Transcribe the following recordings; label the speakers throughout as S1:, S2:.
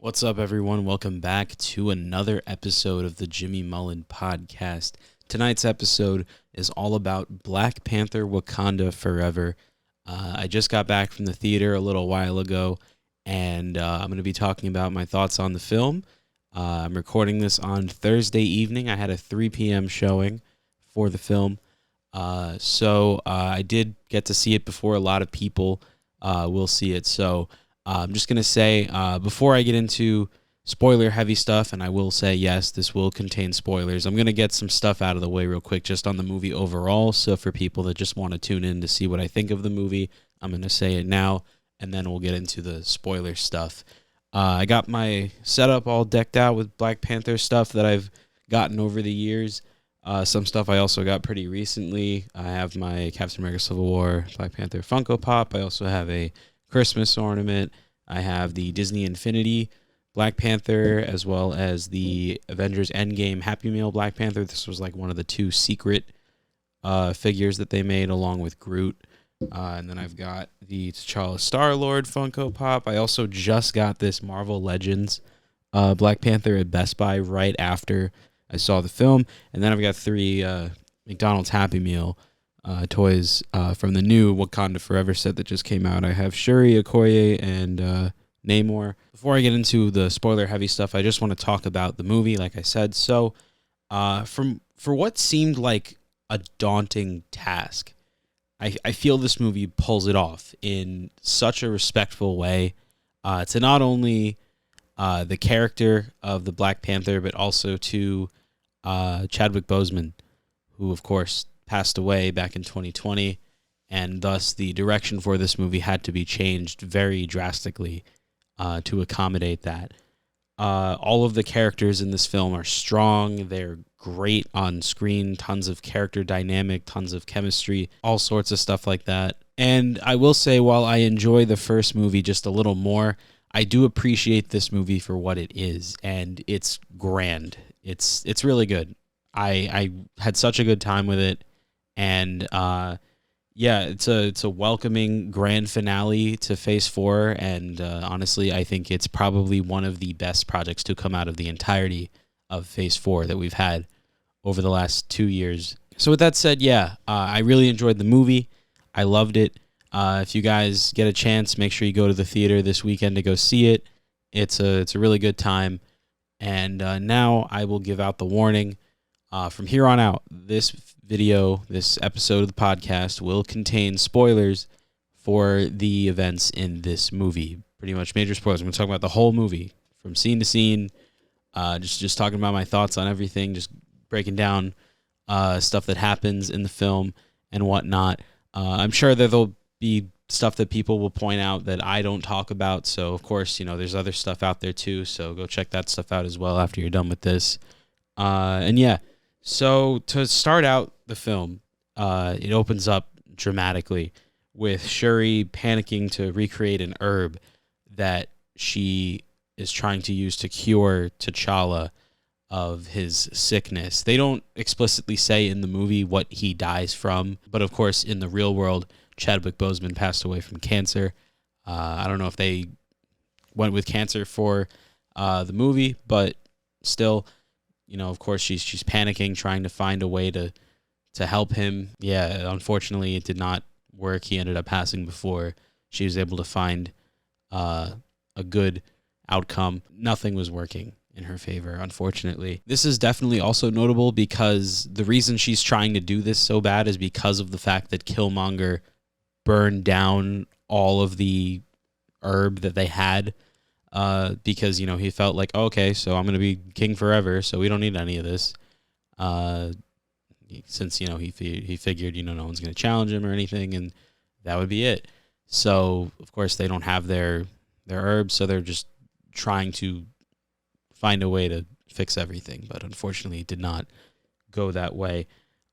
S1: What's up, everyone? Welcome back to another episode of the Jimmy Mullen podcast. Tonight's episode is all about Black Panther Wakanda Forever. I just got back from the theater a little while ago, and I'm going to be talking about my thoughts on the film. I'm recording this on Thursday evening. I had a 3 p.m. showing for the film, so I did get to see it before a lot of people will see it, so I'm just going to say, before I get into spoiler-heavy stuff, and I will say, yes, this will contain spoilers, I'm going to get some stuff out of the way real quick just on the movie overall. So for people that just want to tune in to see what I think of the movie, I'm going to say it now, and then we'll get into the spoiler stuff. I got my setup all decked out with Black Panther stuff that I've gotten over the years. Some stuff I also got pretty recently. I have my Captain America Civil War Black Panther Funko Pop. I also have a Christmas ornament. I have the Disney Infinity Black Panther, as well as the Avengers Endgame Happy Meal Black Panther. This was like one of the two secret figures that they made along with Groot. And then I've got the T'Challa Star-Lord Funko Pop. I also just got this Marvel Legends Black Panther at Best Buy right after I saw the film. And then I've got three McDonald's Happy Meal toys from the new Wakanda Forever set that just came out. I have Shuri, Okoye, and Namor. Before I get into the spoiler-heavy stuff, I just want to talk about the movie, like I said. So, for what seemed like a daunting task, I feel this movie pulls it off in such a respectful way to not only the character of the Black Panther, but also to Chadwick Boseman, who, of course, passed away back in 2020, and thus the direction for this movie had to be changed very drastically to accommodate that. All of the characters in this film are strong. They're great on screen, tons of character dynamic, tons of chemistry, all sorts of stuff like that. And I will say, while I enjoy the first movie just a little more, I do appreciate this movie for what it is, and it's grand. It's really good. I had such a good time with it. And it's a welcoming grand finale to Phase 4, and honestly, I think it's probably one of the best projects to come out of the entirety of Phase 4 that we've had over the last 2 years. So with that said, I really enjoyed the movie. I loved it. If you guys get a chance, make sure you go to the theater this weekend to go see it. It's a really good time. And now I will give out the warning. From here on out, this episode of the podcast will contain spoilers for the events in this movie. Pretty much major spoilers. I'm going to talk about the whole movie from scene to scene. Just talking about my thoughts on everything. Just breaking down stuff that happens in the film and whatnot. I'm sure that there'll be stuff that people will point out that I don't talk about. So, of course, there's other stuff out there too. So go check that stuff out as well after you're done with this. So to start out the film, it opens up dramatically with Shuri panicking to recreate an herb that she is trying to use to cure T'Challa of his sickness. They don't explicitly say in the movie what he dies from, but of course in the real world, Chadwick Boseman passed away from cancer. I don't know if they went with cancer for the movie, but still, of course, she's panicking, trying to find a way to help him. Yeah, unfortunately, it did not work. He ended up passing before she was able to find a good outcome. Nothing was working in her favor, unfortunately. This is definitely also notable because the reason she's trying to do this so bad is because of the fact that Killmonger burned down all of the herb that they had. Because, he felt like, okay, so I'm going to be king forever, so we don't need any of this. Since, he figured, no one's going to challenge him or anything, and that would be it. So, of course, they don't have their herbs, so they're just trying to find a way to fix everything. But unfortunately, it did not go that way.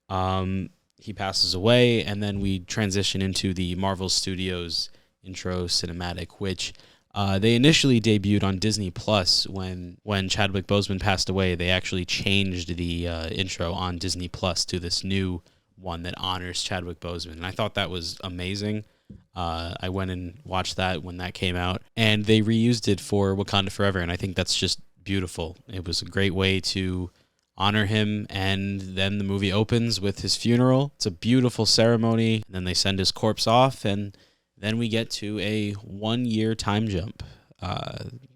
S1: He passes away, and then we transition into the Marvel Studios intro cinematic, which they initially debuted on Disney Plus when Chadwick Boseman passed away. They actually changed the intro on Disney Plus to this new one that honors Chadwick Boseman, and I thought that was amazing. I went and watched that when that came out, and they reused it for Wakanda Forever, and I think that's just beautiful. It was a great way to honor him, and then the movie opens with his funeral. It's a beautiful ceremony, and then they send his corpse off, and then we get to a 1 year time jump.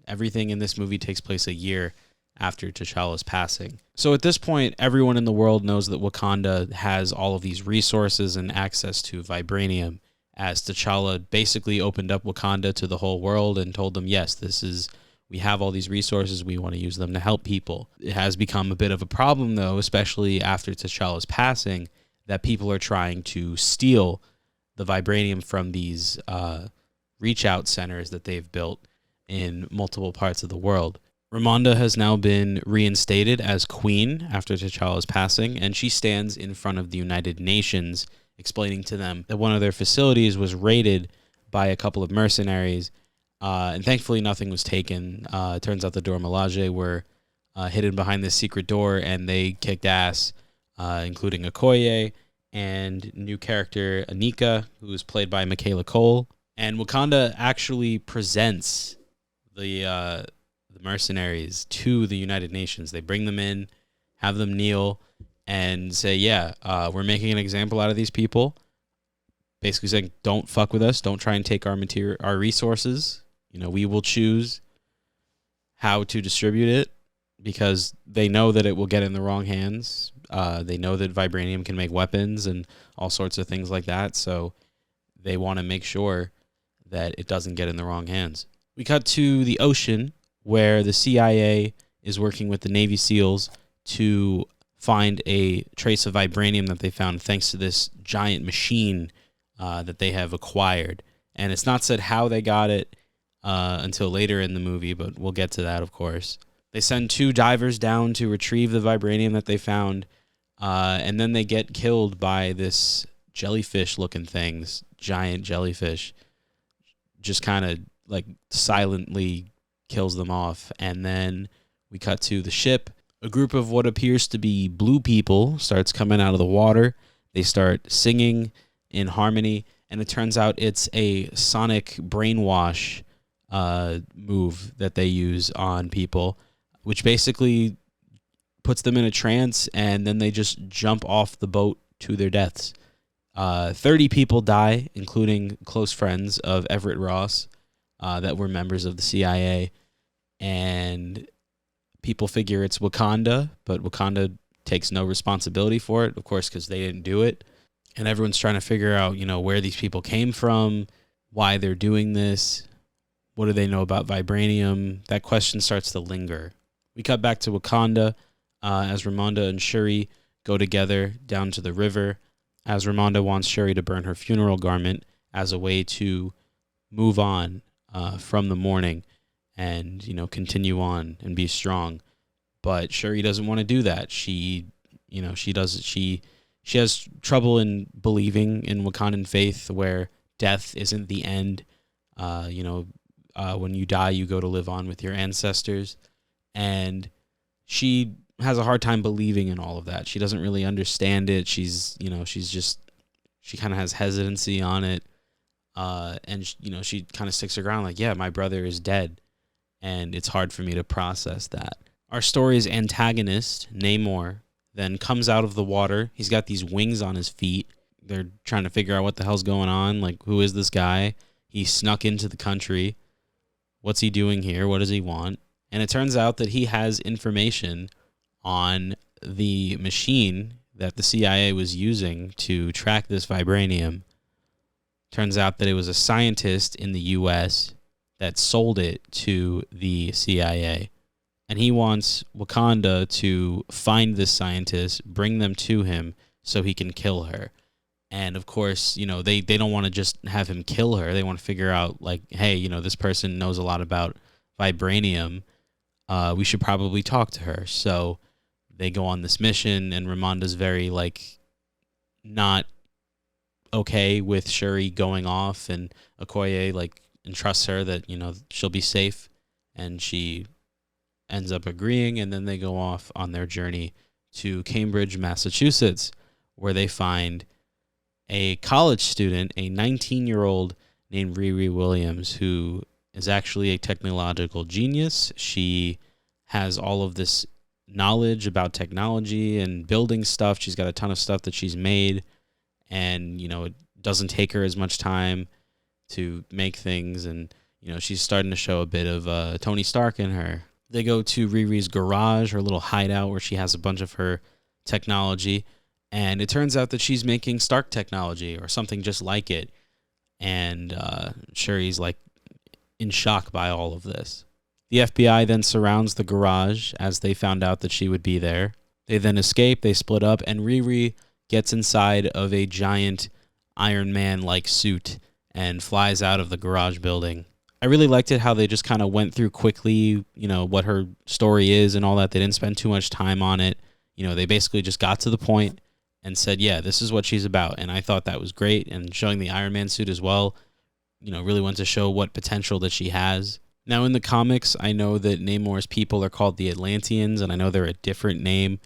S1: Everything in this movie takes place a year after T'Challa's passing. So at this point, everyone in the world knows that Wakanda has all of these resources and access to vibranium, as T'Challa basically opened up Wakanda to the whole world and told them, yes, we have all these resources, we want to use them to help people. It has become a bit of a problem, though, especially after T'Challa's passing, that people are trying to steal the vibranium from these reach-out centers that they've built in multiple parts of the world. Ramonda has now been reinstated as queen after T'Challa's passing, and she stands in front of the United Nations explaining to them that one of their facilities was raided by a couple of mercenaries, and thankfully nothing was taken. It turns out the Dora Milaje were hidden behind this secret door, and they kicked ass, including Okoye and new character Anika, who was played by Michaela Cole. And Wakanda actually presents the mercenaries to the United Nations. They bring them in, have them kneel, and say, we're making an example out of these people. Basically saying, don't fuck with us. Don't try and take our resources. We will choose how to distribute it, because they know that it will get in the wrong hands. They know that vibranium can make weapons and all sorts of things like that. So they want to make sure that it doesn't get in the wrong hands. We cut to the ocean, where the CIA is working with the Navy SEALs to find a trace of vibranium that they found thanks to this giant machine that they have acquired. And it's not said how they got it until later in the movie, but we'll get to that, of course. They send 2 divers down to retrieve the vibranium that they found, and then they get killed by this jellyfish-looking things, giant jellyfish, just kind of like silently kills them off. And then we cut to the ship. A group of what appears to be blue people starts coming out of the water. They start singing in harmony, and it turns out it's a sonic brainwash move that they use on people, which basically puts them in a trance, and then they just jump off the boat to their deaths. 30 people die, including close friends of Everett Ross that were members of the CIA. And people figure it's Wakanda, but Wakanda takes no responsibility for it, of course, because they didn't do it. And everyone's trying to figure out, where these people came from, why they're doing this, what do they know about vibranium? That question starts to linger. We cut back to Wakanda as Ramonda and Shuri go together down to the river, as Ramonda wants Shuri to burn her funeral garment as a way to move on from the mourning and, continue on and be strong. But Shuri doesn't want to do that. She has trouble in believing in Wakandan faith, where death isn't the end. When you die, you go to live on with your ancestors. And she has a hard time believing in all of that. She doesn't really understand it. She kind of has hesitancy on it. And she kind of sticks her ground like, yeah, my brother is dead. And it's hard for me to process that. Our story's antagonist, Namor, then comes out of the water. He's got these wings on his feet. They're trying to figure out what the hell's going on. Like, who is this guy? He snuck into the country. What's he doing here? What does he want? And it turns out that he has information on the machine that the CIA was using to track this vibranium. Turns out that it was a scientist in the U.S. that sold it to the CIA. And he wants Wakanda to find this scientist, bring them to him so he can kill her. And of course, they don't want to just have him kill her. They want to figure out, like, hey, this person knows a lot about vibranium. We should probably talk to her. So they go on this mission, and Ramonda's very, not okay with Shuri going off, and Okoye, entrusts her that, she'll be safe, and she ends up agreeing, and then they go off on their journey to Cambridge, Massachusetts, where they find a college student, a 19-year-old named Riri Williams, who is actually a technological genius. She has all of this knowledge about technology and building stuff. She's got a ton of stuff that she's made, and it doesn't take her as much time to make things, and she's starting to show a bit of Tony Stark in her. They go to Riri's garage, her little hideout where she has a bunch of her technology, and it turns out that she's making Stark technology or something just like it. And Shuri's like in shock by all of this. The FBI then surrounds the garage as they found out that she would be there. They then escape, they split up, and Riri gets inside of a giant Iron Man-like suit and flies out of the garage building. I really liked it how they just kind of went through quickly, what her story is and all that. They didn't spend too much time on it. They basically just got to the point and said, yeah, this is what she's about. And I thought that was great. And showing the Iron Man suit as well, really went to show what potential that she has. Now, in the comics, I know that Namor's people are called the Atlanteans, and I know they're a different name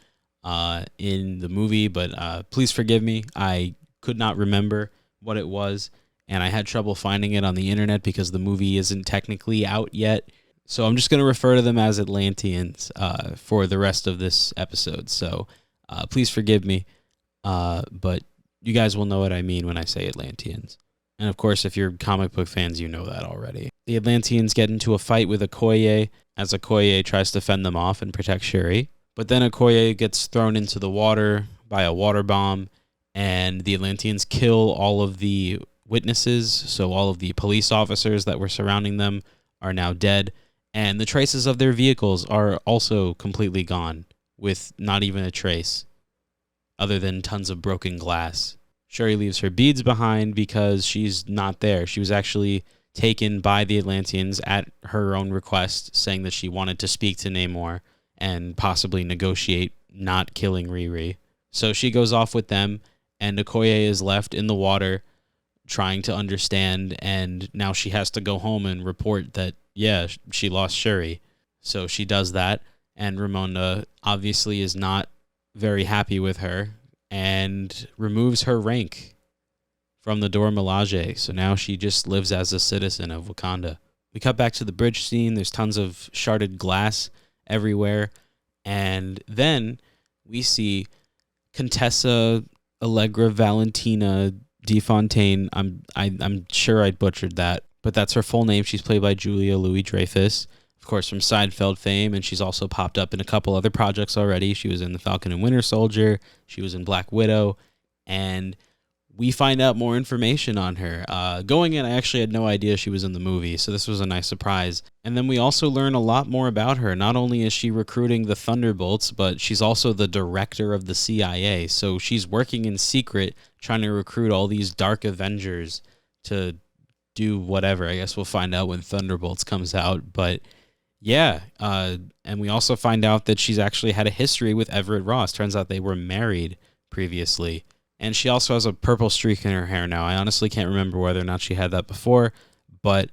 S1: in the movie, but please forgive me. I could not remember what it was, and I had trouble finding it on the internet because the movie isn't technically out yet. So I'm just going to refer to them as Atlanteans for the rest of this episode. So please forgive me, but you guys will know what I mean when I say Atlanteans. And of course, if you're comic book fans, you know that already. The Atlanteans get into a fight with Okoye as Okoye tries to fend them off and protect Shuri. But then Okoye gets thrown into the water by a water bomb, and the Atlanteans kill all of the witnesses. So all of the police officers that were surrounding them are now dead. And the traces of their vehicles are also completely gone, with not even a trace, other than tons of broken glass. Shuri leaves her beads behind because she's not there. She was actually taken by the Atlanteans at her own request, saying that she wanted to speak to Namor and possibly negotiate not killing Riri. So she goes off with them, and Okoye is left in the water trying to understand, and now she has to go home and report that, yeah, she lost Shuri. So she does that, and Ramonda obviously is not very happy with her and removes her rank from the Dora Milaje. So now she just lives as a citizen of Wakanda. We cut back to the bridge scene. There's tons of sharded glass everywhere. And then we see Contessa Allegra Valentina DeFontaine. I'm sure I butchered that, but that's her full name. She's played by Julia Louis-Dreyfus, of course, from Seinfeld fame, and she's also popped up in a couple other projects already. She was in The Falcon and Winter Soldier. She was in Black Widow, and we find out more information on her. Going in, I actually had no idea she was in the movie, so this was a nice surprise. And then we also learn a lot more about her. Not only is she recruiting the Thunderbolts, but she's also the director of the CIA, so she's working in secret, trying to recruit all these Dark Avengers to do whatever. I guess we'll find out when Thunderbolts comes out, but yeah, and we also find out that she's actually had a history with Everett Ross. Turns out they were married previously. And she also has a purple streak in her hair now. I honestly can't remember whether or not she had that before, but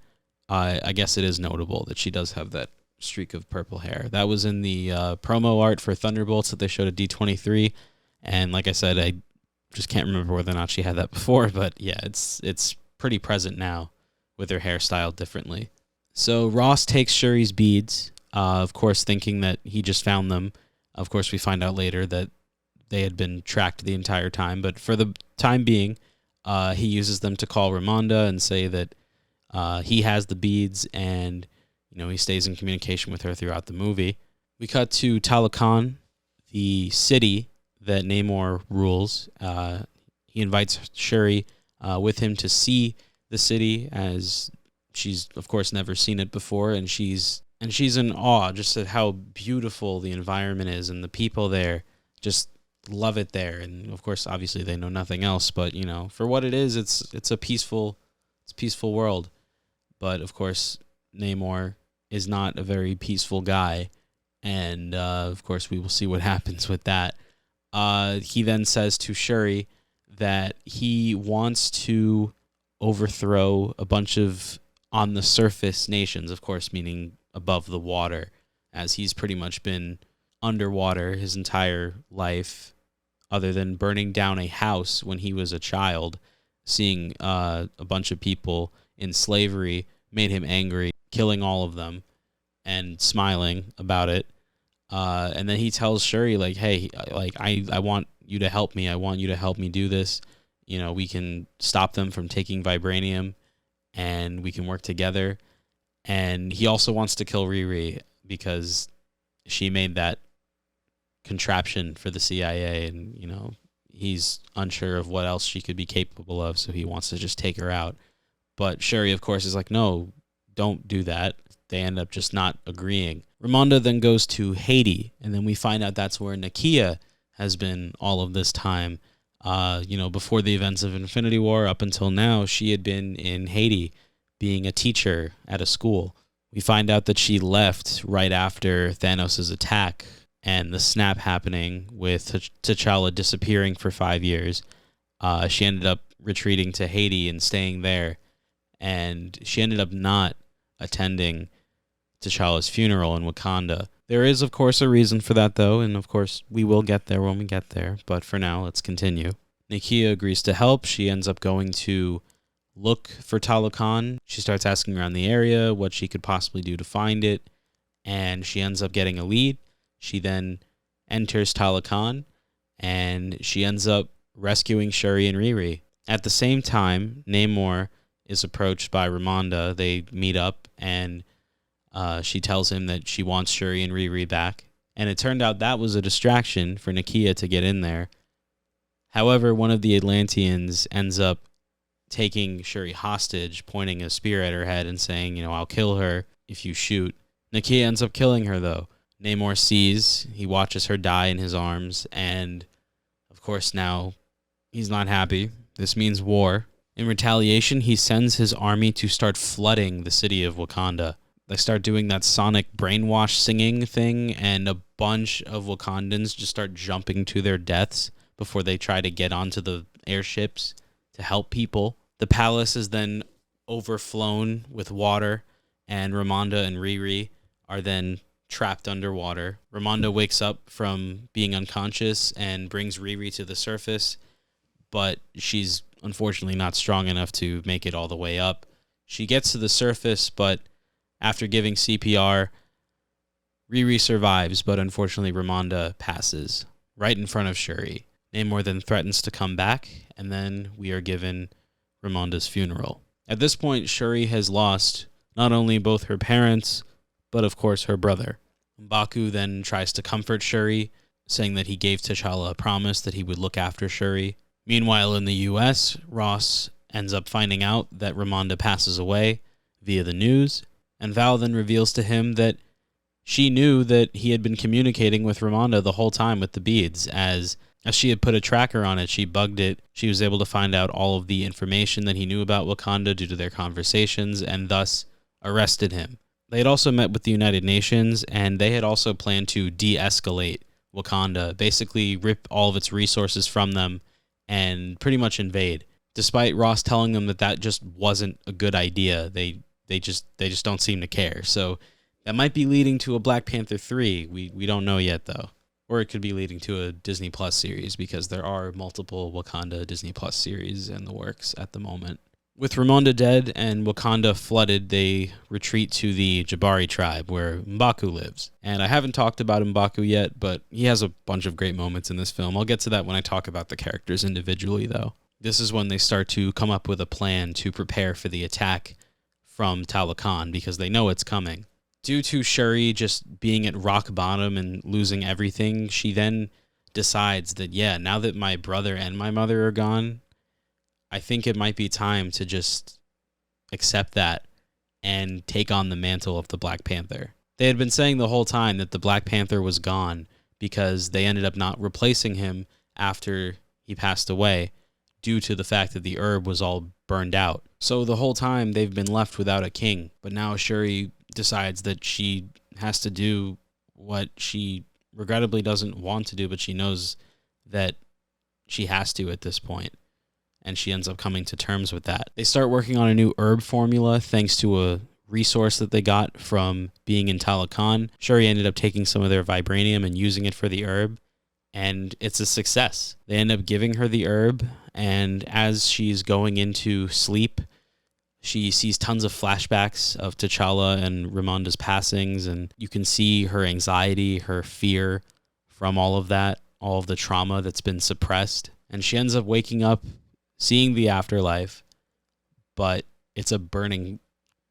S1: I guess it is notable that she does have that streak of purple hair. That was in the promo art for Thunderbolts that they showed at D23. And like I said, I just can't remember whether or not she had that before, but yeah, it's pretty present now with her hairstyle differently. So Ross takes Shuri's beads, of course, thinking that he just found them. Of course, we find out later that they had been tracked the entire time. But for the time being, he uses them to call Ramonda and say that he has the beads, and he stays in communication with her throughout the movie. We cut to Talokan, the city that Namor rules. He invites Shuri with him to see the city, as she's, of course, never seen it before, and she's in awe just at how beautiful the environment is, and the people there just love it there. And of course, obviously, they know nothing else, but for what it is, it's a peaceful world. But of course, Namor is not a very peaceful guy, and of course, we will see what happens with that. He then says to Shuri that he wants to overthrow a bunch of on the surface nations, of course, meaning above the water, as he's pretty much been underwater his entire life, other than burning down a house when he was a child, seeing a bunch of people in slavery made him angry, killing all of them and smiling about it. And then he tells Shuri, like, hey, like, I want you to help me. I want you to help me do this. You know, we can stop them from taking vibranium and we can work together. And he also wants to kill Riri because she made that contraption for the CIA, and, you know, he's unsure of what else she could be capable of, so he wants to just take her out. But Shuri, of course, is like, no, don't do that. They end up just not agreeing. Ramonda then goes to Haiti, and then we find out that's where Nakia has been all of this time. You know, before the events of Infinity War, up until now, she had been in Haiti being a teacher at a school. We find out that she left right after Thanos' attack and the snap happening with T'Challa disappearing for 5 years. She ended up retreating to Haiti and staying there, and she ended up not attending T'Challa's funeral in Wakanda. There is, of course, a reason for that, though, and of course, we will get there when we get there, but for now, let's continue. Nakia agrees to help. She ends up going to look for Talokan. She starts asking around the area what she could possibly do to find it, and she ends up getting a lead. She then enters Talokan, and she ends up rescuing Shuri and Riri. At the same time, Namor is approached by Ramonda. They meet up, and she tells him that she wants Shuri and Riri back. And it turned out that was a distraction for Nakia to get in there. However, one of the Atlanteans ends up taking Shuri hostage, pointing a spear at her head and saying, you know, I'll kill her if you shoot. Nakia ends up killing her, though. Namor sees, he watches her die in his arms, and of course now he's not happy. This means war. In retaliation, he sends his army to start flooding the city of Wakanda. They start doing that sonic brainwash singing thing, and a bunch of Wakandans just start jumping to their deaths before they try to get onto the airships to help people. The palace is then overflown with water, and Ramonda and Riri are then trapped underwater. Ramonda wakes up from being unconscious and brings Riri to the surface, but she's unfortunately not strong enough to make it all the way up. She gets to the surface, but after giving CPR, Riri survives, but unfortunately Ramonda passes right in front of Shuri. Namor then threatens to come back, and then we are given Ramonda's funeral. At this point, Shuri has lost not only both her parents, but of course her brother. M'Baku then tries to comfort Shuri, saying that he gave T'Challa a promise that he would look after Shuri. Meanwhile, in the US, Ross ends up finding out that Ramonda passes away via the news, and Val then reveals to him that she knew that he had been communicating with Ramonda the whole time with the beads. As she had put a tracker on it, she bugged it. She was able to find out all of the information that he knew about Wakanda due to their conversations, and thus arrested him. They had also met with the United Nations, and they had also planned to de-escalate Wakanda, basically rip all of its resources from them and pretty much invade. Despite Ross telling them that that just wasn't a good idea, they just don't seem to care. So that might be leading to a Black Panther 3. We don't know yet, though. Or it could be leading to a Disney Plus series, because there are multiple Wakanda Disney Plus series in the works at the moment. With Ramonda dead and Wakanda flooded, they retreat to the Jabari tribe where M'Baku lives. And I haven't talked about M'Baku yet, but he has a bunch of great moments in this film. I'll get to that when I talk about the characters individually, though. This is when they start to come up with a plan to prepare for the attack from Talokan, because they know it's coming. Due to Shuri just being at rock bottom and losing everything, she then decides that, yeah, now that my brother and my mother are gone, I think it might be time to just accept that and take on the mantle of the Black Panther. They had been saying the whole time that the Black Panther was gone because they ended up not replacing him after he passed away due to the fact that the herb was all burned out. So the whole time they've been left without a king. But now Shuri decides that she has to do what she regrettably doesn't want to do, but she knows that she has to at this point. And she ends up coming to terms with that. They start working on a new herb formula thanks to a resource that they got from being in Talokan. Shuri ended up taking some of their vibranium and using it for the herb, and it's a success. They end up giving her the herb, and as she's going into sleep, She sees tons of flashbacks of T'Challa and Ramonda's passings, and you can see her anxiety, her fear from all of that, all of the trauma that's been suppressed. And she ends up waking up, seeing the afterlife, but it's a burning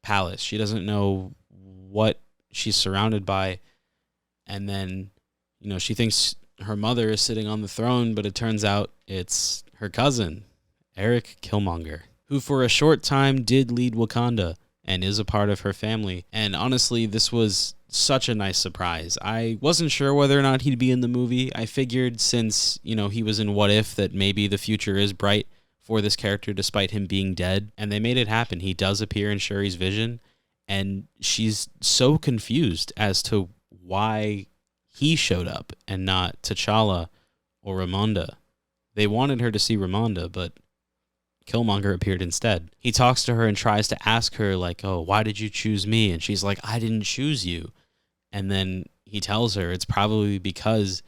S1: palace. She doesn't know what she's surrounded by. And then, she thinks her mother is sitting on the throne, but it turns out it's her cousin, Eric Killmonger, who for a short time did lead Wakanda and is a part of her family. And honestly, this was such a nice surprise. I wasn't sure whether or not he'd be in the movie. I figured since, he was in What If, that maybe the future is bright for this character despite him being dead. And they made it happen. He does appear in Shuri's vision, and she's so confused as to why he showed up and not T'Challa or Ramonda. They wanted her to see Ramonda, but Killmonger appeared instead. He talks to her and tries to ask her, like, oh, why did you choose me? And she's like, I didn't choose you. And then he tells her it's probably because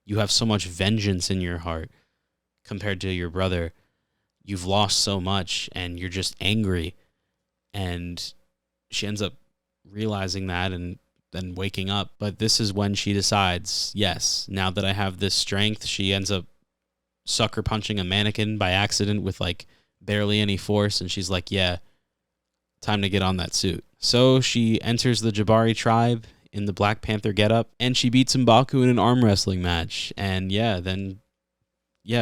S1: you have so much vengeance in your heart compared to your brother. You've lost so much and you're just angry. And she ends up realizing that and then waking up. But this is when she decides, yes, now that I have this strength. She ends up sucker punching a mannequin by accident with like barely any force, and she's like, yeah, time to get on that suit. So she enters the Jabari tribe in the Black Panther getup, and she beats M'Baku in an arm wrestling match. And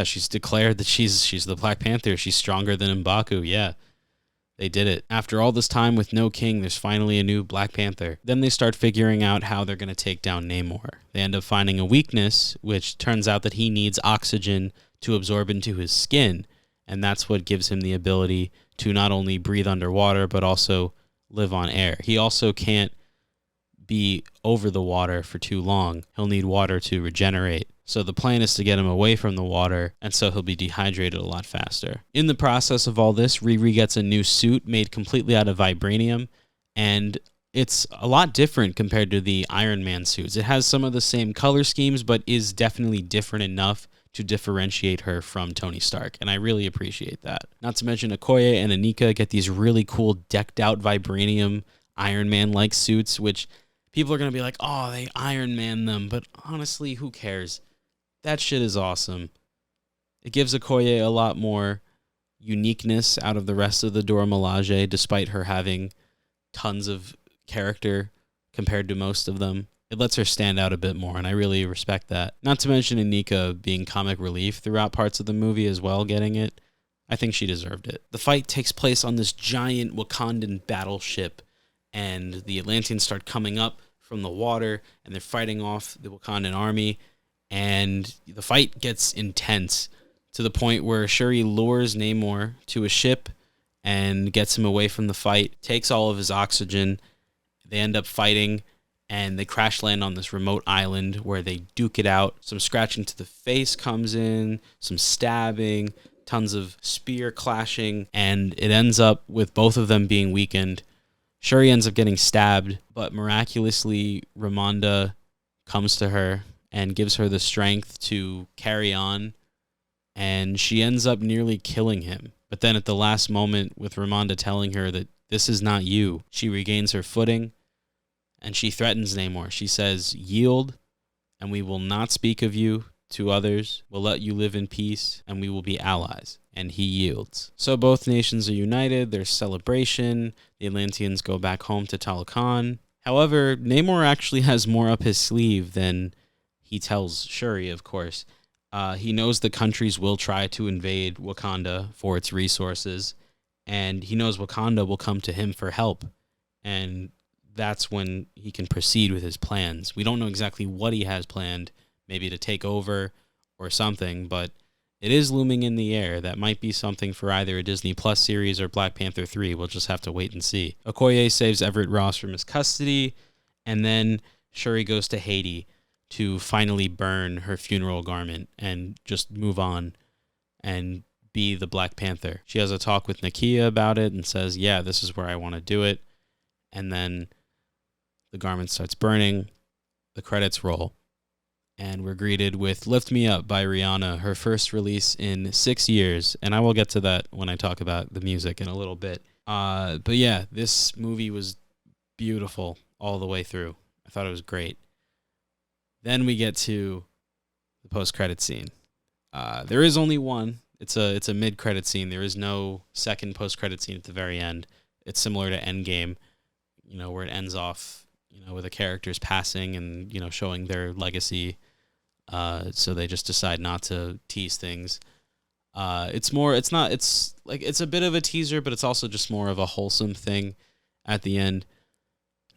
S1: she's declared that she's the Black Panther. She's stronger than M'Baku. Yeah, they did it. After all this time with no king, there's finally a new Black Panther. Then they start figuring out how they're going to take down Namor. They end up finding a weakness, which turns out that he needs oxygen to absorb into his skin, and that's what gives him the ability to not only breathe underwater, but also live on air. He also can't be over the water for too long. He'll need water to regenerate. So the plan is to get him away from the water, and so he'll be dehydrated a lot faster. In the process of all this, Riri gets a new suit made completely out of vibranium, and it's a lot different compared to the Iron Man suits. It has some of the same color schemes, but is definitely different enough to differentiate her from Tony Stark, and I really appreciate that. Not to mention Okoye and Anika get these really cool decked out vibranium Iron Man-like suits, which people are going to be like, oh, they Iron Man them, but honestly, who cares? That shit is awesome. It gives Okoye a lot more uniqueness out of the rest of the Dora Milaje, despite her having tons of character compared to most of them. It lets her stand out a bit more, and I really respect that. Not to mention Anika being comic relief throughout parts of the movie as well, getting it. I think she deserved it. The fight takes place on this giant Wakandan battleship, and the Atlanteans start coming up from the water, and they're fighting off the Wakandan army, and the fight gets intense to the point where Shuri lures Namor to a ship and gets him away from the fight, takes all of his oxygen. They end up fighting, and they crash land on this remote island where they duke it out. Some scratching to the face comes in, some stabbing, tons of spear clashing, and it ends up with both of them being weakened. Shuri ends up getting stabbed, but miraculously Ramonda comes to her and gives her the strength to carry on, and she ends up nearly killing him. But then at the last moment, with Ramonda telling her that this is not you, she regains her footing, and she threatens Namor. She says, yield, and we will not speak of you to others. We'll let you live in peace, and we will be allies. And he yields. So both nations are united. There's celebration. The Atlanteans go back home to Talokan. However, Namor actually has more up his sleeve than he tells Shuri, of course. He knows the countries will try to invade Wakanda for its resources, and he knows Wakanda will come to him for help. And that's when he can proceed with his plans. We don't know exactly what he has planned, maybe to take over or something, but it is looming in the air. That might be something for either a Disney Plus series or Black Panther 3. We'll just have to wait and see. Okoye saves Everett Ross from his custody, and then Shuri goes to Haiti to finally burn her funeral garment and just move on and be the Black Panther. She has a talk with Nakia about it and says, yeah, this is where I want to do it. And then the garment starts burning, the credits roll, and we're greeted with Lift Me Up by Rihanna, her first release in 6 years, and I will get to that when I talk about the music in a little bit. But yeah, this movie was beautiful all the way through. I thought it was great. Then we get to the post-credit scene. There is only one. It's a mid-credit scene. There is no second post-credit scene at the very end. It's similar to Endgame, where it ends off, with the characters passing and, showing their legacy. So they just decide not to tease things. It's a bit of a teaser, but it's also just more of a wholesome thing at the end.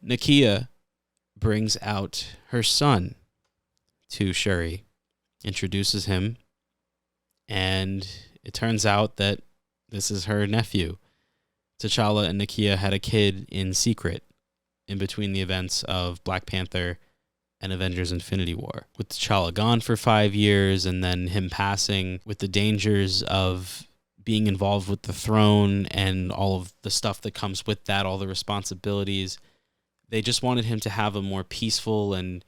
S1: Nakia brings out her son to Shuri, introduces him, and it turns out that this is her nephew. T'Challa and Nakia had a kid in secret in between the events of Black Panther and Avengers Infinity War. With T'Challa gone for 5 years and then him passing, with the dangers of being involved with the throne and all of the stuff that comes with that, all the responsibilities, they just wanted him to have a more peaceful and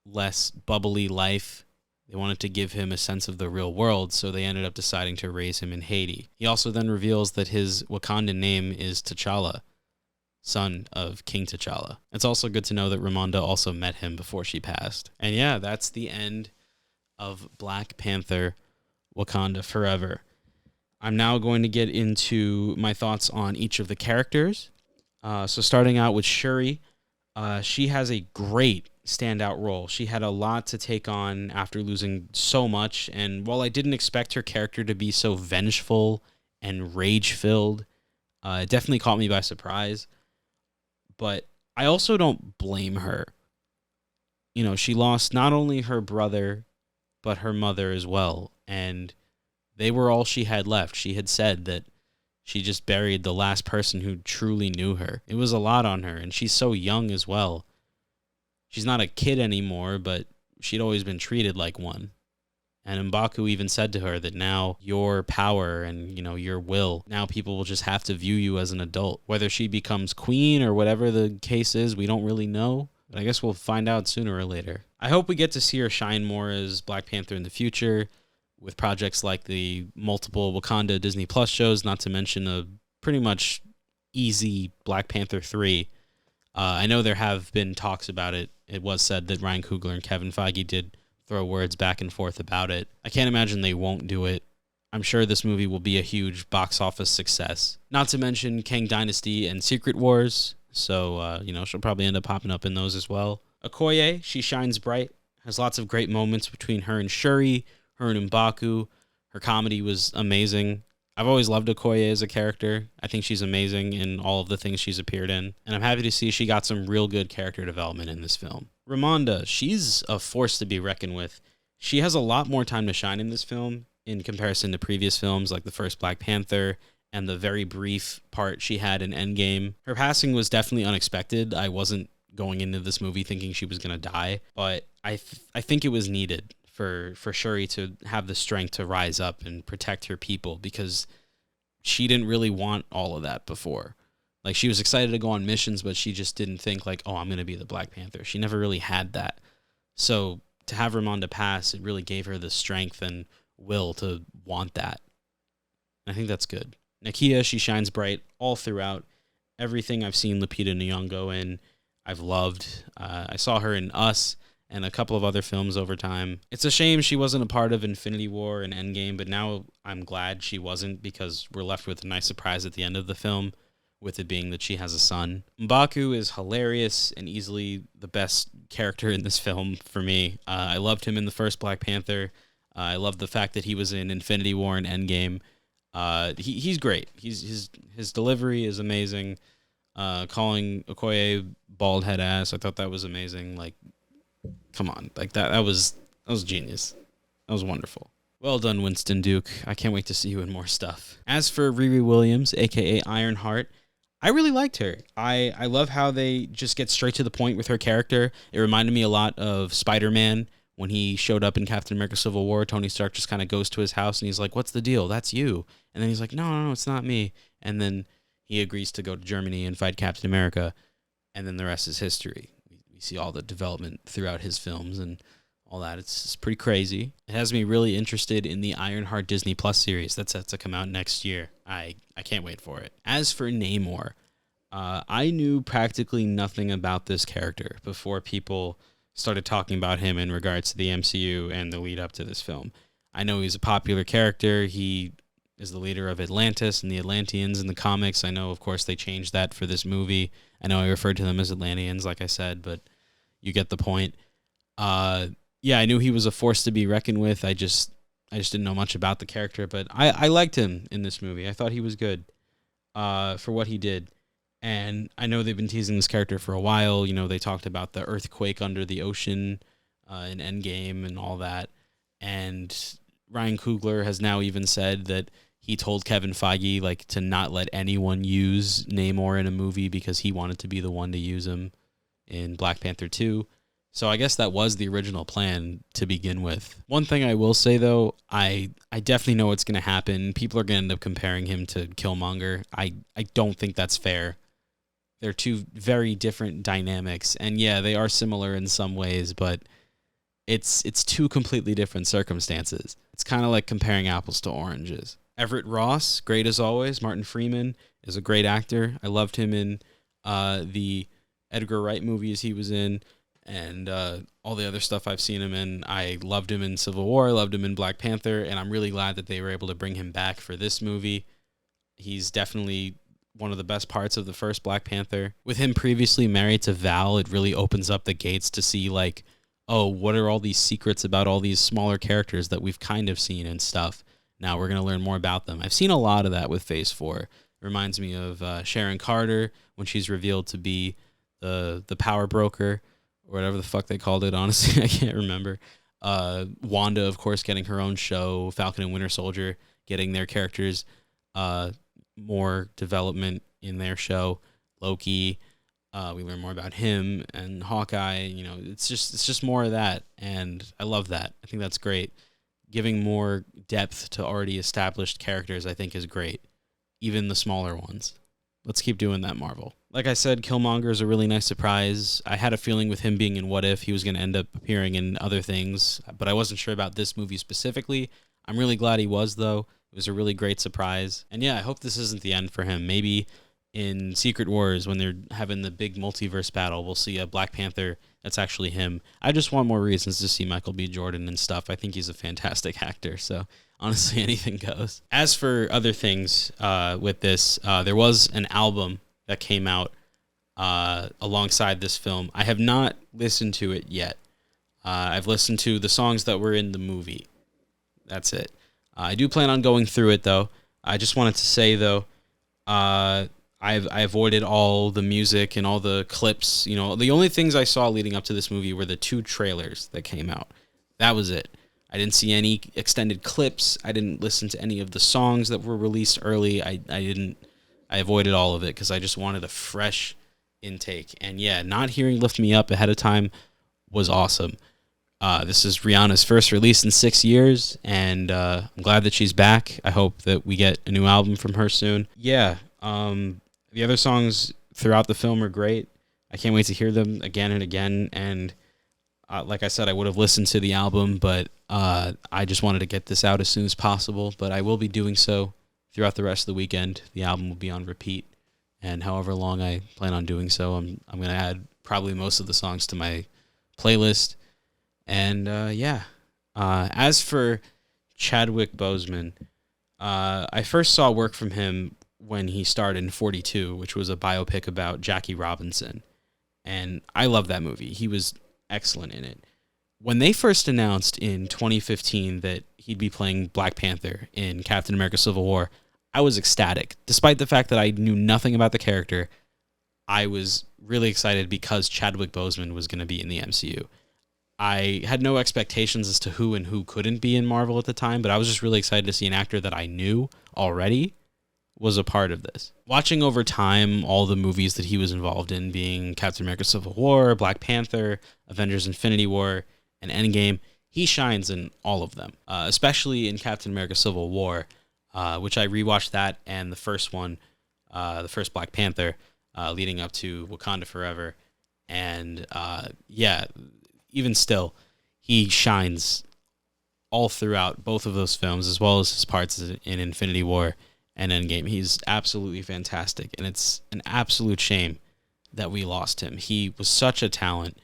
S1: less bubbly life. They wanted to give him a sense of the real world, so they ended up deciding to raise him in Haiti. He also then reveals that his Wakandan name is T'Challa, son of King T'Challa. It's also good to know that Ramonda also met him before she passed. And yeah, that's the end of Black Panther Wakanda Forever. I'm now going to get into my thoughts on each of the characters. So starting out with Shuri, she has a great standout role. She had a lot to take on after losing so much, and while I didn't expect her character to be so vengeful and rage-filled, it definitely caught me by surprise. But I also don't blame her. She lost not only her brother, but her mother as well, and they were all she had left. She had said that she just buried the last person who truly knew her. It was a lot on her, and she's so young as well. She's not a kid anymore, but she'd always been treated like one. And M'Baku even said to her that now your power and, your will, now people will just have to view you as an adult. Whether she becomes queen or whatever the case is, we don't really know. But I guess we'll find out sooner or later. I hope we get to see her shine more as Black Panther in the future with projects like the multiple Wakanda Disney Plus shows, not to mention a pretty much easy Black Panther 3. I know there have been talks about it. It was said that Ryan Coogler and Kevin Feige did throw words back and forth about it. I can't imagine they won't do it. I'm sure this movie will be a huge box office success. Not to mention Kang Dynasty and Secret Wars. So, she'll probably end up popping up in those as well. Okoye, she shines bright. Has lots of great moments between her and Shuri, her and M'Baku. Her comedy was amazing. I've always loved Okoye as a character. I think she's amazing in all of the things she's appeared in. And I'm happy to see she got some real good character development in this film. Ramonda, she's a force to be reckoned with. She has a lot more time to shine in this film in comparison to previous films like the first Black Panther and the very brief part she had in Endgame. Her passing was definitely unexpected. I wasn't going into this movie thinking she was going to die, but I think it was needed for Shuri to have the strength to rise up and protect her people, because she didn't really want all of that before. Like, she was excited to go on missions, but she just didn't think like, oh, I'm going to be the Black Panther. She never really had that. So to have Ramonda pass, it really gave her the strength and will to want that. I think that's good. Nakia, she shines bright all throughout. Everything I've seen Lupita Nyong'o in, I've loved. I saw her in Us and a couple of other films over time. It's a shame she wasn't a part of Infinity War and Endgame, but now I'm glad she wasn't, because we're left with a nice surprise at the end of the film, with it being that she has a son. M'Baku is hilarious and easily the best character in this film for me. I loved him in the first Black Panther. I love the fact that he was in Infinity War and Endgame. He's great. His delivery is amazing. Calling Okoye bald head ass, I thought that was amazing. Like, come on, like that was genius. That was wonderful. Well done, Winston Duke. I can't wait to see you in more stuff. As for Riri Williams, aka Ironheart, I really liked her. I love how they just get straight to the point with her character. It reminded me a lot of Spider-Man. When he showed up in Captain America Civil War, Tony Stark just kind of goes to his house and he's like, "What's the deal? That's you." And then he's like, no, it's not me. And then he agrees to go to Germany and fight Captain America. And then the rest is history. We see all the development throughout his films and all that. It's pretty crazy. It has me really interested in the Ironheart Disney Plus series that's set to come out next year. I can't wait for it. As for Namor, I knew practically nothing about this character before people started talking about him in regards to the MCU and the lead up to this film. I know he's a popular character. He is the leader of Atlantis and the Atlanteans in the comics. I know, of course, they changed that for this movie. I know I referred to them as Atlanteans, like I said, but you get the point. Yeah, I knew he was a force to be reckoned with. I just didn't know much about the character, but I liked him in this movie. I thought he was good for what he did. And I know they've been teasing this character for a while. You know, they talked about the earthquake under the ocean in Endgame and all that. And Ryan Coogler has now even said that he told Kevin Feige like to not let anyone use Namor in a movie because he wanted to be the one to use him in Black Panther 2. So I guess that was the original plan to begin with. One thing I will say, though, I definitely know what's going to happen. People are going to end up comparing him to Killmonger. I don't think that's fair. They're two very different dynamics. And yeah, they are similar in some ways, but it's two completely different circumstances. It's kind of like comparing apples to oranges. Everett Ross, great as always. Martin Freeman is a great actor. I loved him in the Edgar Wright movies he was in, and all the other stuff I've seen him in. I loved him in Civil War, loved him in Black Panther, and I'm really glad that they were able to bring him back for this movie. He's definitely one of the best parts of the first Black Panther. With him previously married to Val, it really opens up the gates to see, like, oh, what are all these secrets about all these smaller characters that we've kind of seen and stuff. Now we're going to learn more about them. I've seen a lot of that with Phase 4. It reminds me of Sharon Carter when she's revealed to be the power broker, or whatever the fuck they called it, honestly. I can't remember. Wanda, of course, getting her own show. Falcon and Winter Soldier getting their characters more development in their show. Loki, we learn more about him, and Hawkeye. You know, it's just more of that, and I love that. I think that's great. Giving more depth to already established characters, I think, is great. Even the smaller ones. Let's keep doing that, Marvel. Like I said, Killmonger is a really nice surprise. I had a feeling with him being in What If, he was going to end up appearing in other things, but I wasn't sure about this movie specifically. I'm really glad he was, though. It was a really great surprise. And yeah, I hope this isn't the end for him. Maybe in Secret Wars, when they're having the big multiverse battle, we'll see a Black Panther that's actually him. I just want more reasons to see Michael B. Jordan and stuff. I think he's a fantastic actor, so honestly, anything goes. As for other things with this, there was an album that came out alongside this film. I have not listened to it yet. I've listened to the songs that were in the movie. That's it. I do plan on going through it, though. I just wanted to say, though, I avoided all the music and all the clips. You know, the only things I saw leading up to this movie were the 2 trailers that came out. That was it. I didn't see any extended clips. I didn't listen to any of the songs that were released early. I avoided all of it because I just wanted a fresh intake. And yeah, not hearing Lift Me Up ahead of time was awesome. This is Rihanna's first release in 6 years, and I'm glad that she's back. I hope that we get a new album from her soon. Yeah, the other songs throughout the film are great. I can't wait to hear them again and again, and like I said, I would have listened to the album, but I just wanted to get this out as soon as possible, but I will be doing so throughout the rest of the weekend. The album will be on repeat, and however long I plan on doing so, I'm going to add probably most of the songs to my playlist. And yeah, as for Chadwick Boseman, I first saw work from him when he starred in 42, which was a biopic about Jackie Robinson. And I love that movie. He was excellent in it. When they first announced in 2015 that he'd be playing Black Panther in Captain America Civil War, I was ecstatic. Despite the fact that I knew nothing about the character, I was really excited because Chadwick Boseman was going to be in the MCU. I had no expectations as to who and who couldn't be in Marvel at the time, but I was just really excited to see an actor that I knew already was a part of this. Watching over time all the movies that he was involved in, being Captain America Civil War, Black Panther, Avengers Infinity War, and Endgame, he shines in all of them, especially in Captain America Civil War, which I rewatched that and the first one, the first Black Panther, leading up to Wakanda Forever. And yeah, even still, he shines all throughout both of those films, as well as his parts in Infinity War and Endgame. He's absolutely fantastic, and it's an absolute shame that we lost him. He was such a talent,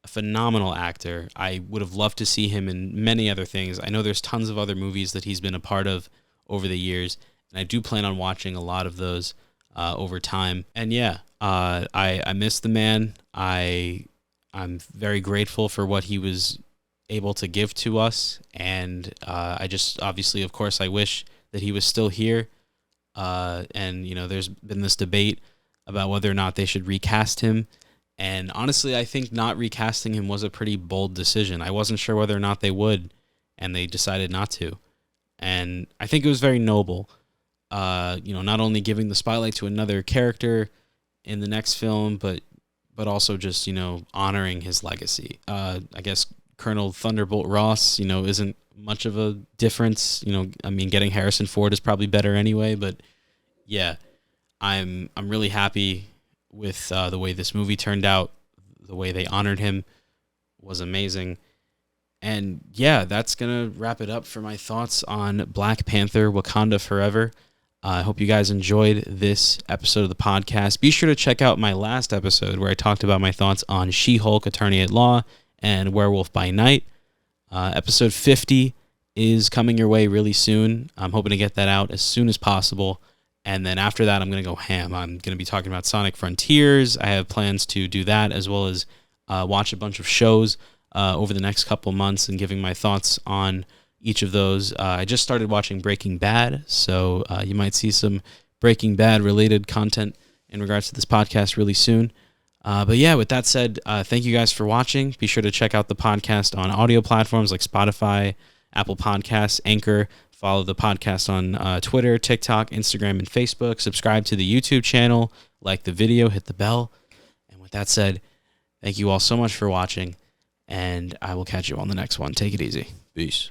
S1: a phenomenal actor. I would have loved to see him in many other things. I know there's tons of other movies that he's been a part of over the years, and I do plan on watching a lot of those over time. And yeah, I miss the man. I'm very grateful for what he was able to give to us, and I just obviously, of course, I wish that he was still here. And there's been this debate about whether or not they should recast him, and honestly, I think not recasting him was a pretty bold decision. I wasn't sure whether or not they would, and they decided not to, and I think it was very noble. Not only giving the spotlight to another character in the next film, but also just honoring his legacy. I guess Colonel Thunderbolt Ross, isn't much of a difference. Getting Harrison Ford is probably better anyway. But yeah, I'm really happy with the way this movie turned out. The way they honored him was amazing. And yeah, that's gonna wrap it up for my thoughts on Black Panther: Wakanda Forever. I hope you guys enjoyed this episode of the podcast. Be sure to check out my last episode where I talked about my thoughts on She-Hulk, Attorney at Law, and Werewolf by Night. Episode 50 is coming your way really soon. I'm hoping to get that out as soon as possible. And then after that, I'm going to go ham. I'm going to be talking about Sonic Frontiers. I have plans to do that, as well as watch a bunch of shows over the next couple months and giving my thoughts on each of those. I just started watching Breaking Bad, so you might see some Breaking Bad related content in regards to this podcast really soon. But yeah, with that said, thank you guys for watching. Be sure to check out the podcast on audio platforms like Spotify, Apple Podcasts, Anchor. Follow the podcast on Twitter, TikTok, Instagram, and Facebook. Subscribe to the YouTube channel, like the video, hit the bell. And with that said, thank you all so much for watching, and I will catch you on the next one. Take it easy. Peace.